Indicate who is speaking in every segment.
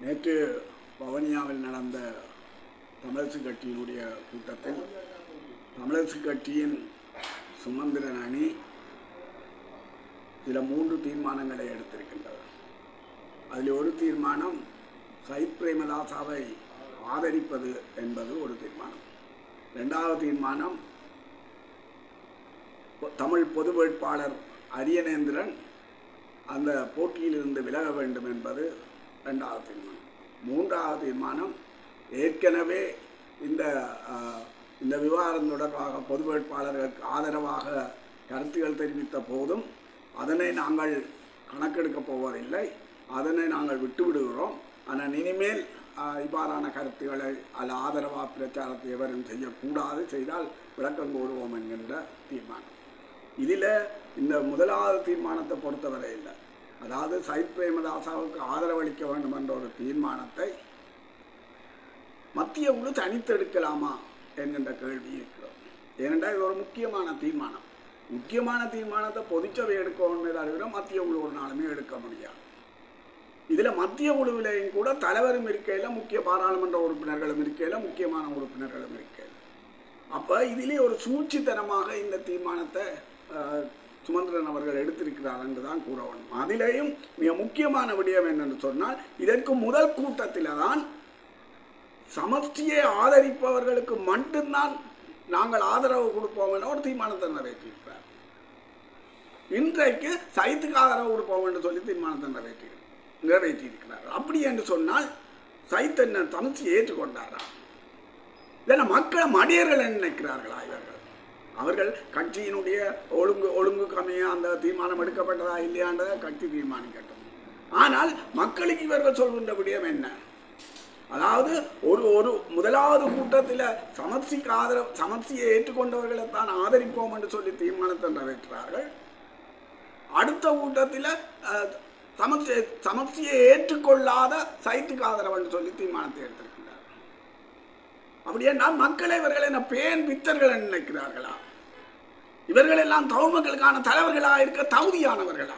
Speaker 1: நேற்று வவுனியாவில் நடந்த தமிழரசு கட்சியினுடைய கூட்டத்தில் தமிழரசு கட்சியின் சுமந்திரன் அணி சில 3 தீர்மானங்களை எடுத்திருக்கின்றது. அதில் ஒரு தீர்மானம் சயித் பிரேமதாசாவை ஆதரிப்பது என்பது ஒரு தீர்மானம். 2வது தீர்மானம் தமிழ் பொது வேட்பாளர் அரியநேந்திரன் அந்த போட்டியிலிருந்து விலக வேண்டும் என்பது 2வது தீர்மானம். 3வது தீர்மானம் ஏற்கனவே இந்த விவகாரம் தொடர்பாக பொது வேட்பாளர்களுக்கு ஆதரவாக கருத்துக்கள் தெரிவித்த போதும் அதனை நாங்கள் கணக்கெடுக்கப் போவதில்லை, அதனை நாங்கள் விட்டுவிடுகிறோம். ஆனால் இனிமேல் இவ்வாறான கருத்துக்களை அல்ல ஆதரவாக பிரச்சாரத்தை எவரும் செய்யக்கூடாது, செய்தால் விளக்கம் கூறுவோம் என்கின்ற தீர்மானம். இதில் இந்த 1வது தீர்மானத்தை பொறுத்தவரை இல்லை, அதாவது சயித் பிரேமதாசாவுக்கு ஆதரவளிக்க வேண்டும் என்ற ஒரு தீர்மானத்தை மத்திய குழு தனித்தெடுக்கலாமா என்கின்ற கேள்வி இருக்கிறது. ஏனென்றால் இது ஒரு முக்கியமான தீர்மானம். முக்கியமான தீர்மானத்தை பொதுச்சபை எடுக்கணுமே தவிர மத்திய குழு ஒரு நாளுமே எடுக்க முடியாது. இதில் மத்திய குழுவிலையும் கூட தலைவரும் இருக்கையில், முக்கிய பாராளுமன்ற உறுப்பினர்களும் இருக்கையில், முக்கியமான உறுப்பினர்களும் இருக்கையில். அப்போ இதிலே ஒரு சூழ்ச்சித்தனமாக இந்த தீர்மானத்தை சுமந்திரன் அவர்கள் எடுத்திருக்கிறார் என்று தான் கூற வேண்டும். அதிலேயும் மிக முக்கியமான விடயம் என்னென்று சொன்னால், இதற்கு முதல் கூட்டத்தில் தான் சமஷ்டியை ஆதரிப்பவர்களுக்கு மட்டும்தான் நாங்கள் ஆதரவு கொடுப்போம் என்ற ஒரு தீர்மானத்தை நிறைவேற்றியிருக்கிறார். இன்றைக்கு சயித்துக்கு ஆதரவு கொடுப்போம் என்று சொல்லி தீர்மானத்தை நிறைவேற்றியிருக்கிறார். அப்படி என்று சொன்னால் சயித் என்ன சமஷ்டியை ஏற்றுக்கொண்டாரா? இல்லைன்னா மக்களை மடியர்கள் நினைக்கிறார்களா? அவர்கள் கட்சியினுடைய ஒழுங்கு கம்மியாக அந்த தீர்மானம் எடுக்கப்பட்டதா இல்லையான்றதை கட்சி தீர்மானிக்கட்டும். ஆனால் மக்களுக்கு இவர்கள் சொல்கின்ற விடயம் என்ன? அதாவது ஒரு 1வது கூட்டத்தில் சமஷ்டியை ஏற்றுக்கொண்டவர்களை தான் ஆதரிப்போம் என்று சொல்லி தீர்மானத்தை நிறைவேற்றார்கள். அடுத்த கூட்டத்தில் சமஷ்டியை ஏற்றுக்கொள்ளாத சயித்துக்கு ஆதரவு என்று சொல்லி தீர்மானத்தை எடுத்திருக்கிறார். அப்படியே நான் மக்களை இவர்கள் என்ன பேன் பித்தர்கள் நினைக்கிறார்களா? இவர்கள் எல்லாம் தமிழ் மக்களுக்கான தலைவர்களாக இருக்க தகுதியானவர்களா?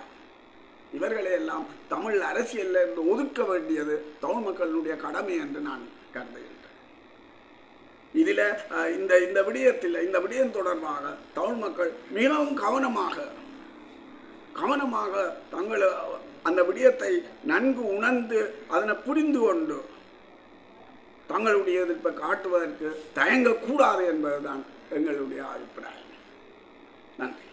Speaker 1: இவர்களை எல்லாம் தமிழ் அரசியலில் இருந்து ஒதுக்க வேண்டியது தமிழ் மக்களுடைய கடமை என்று நான் கருதுகின்றேன். இதில் இந்த விடயம் தொடர்பாக தமிழ் மக்கள் மிகவும் கவனமாக தங்கள் அந்த விடயத்தை நன்கு உணர்ந்து அதனை புரிந்து கொண்டு தங்களுடைய எதிர்ப்பை காட்டுவதற்கு தயங்கக்கூடாது என்பதுதான் எங்களுடைய அபிப்பிராயம். நன்றி.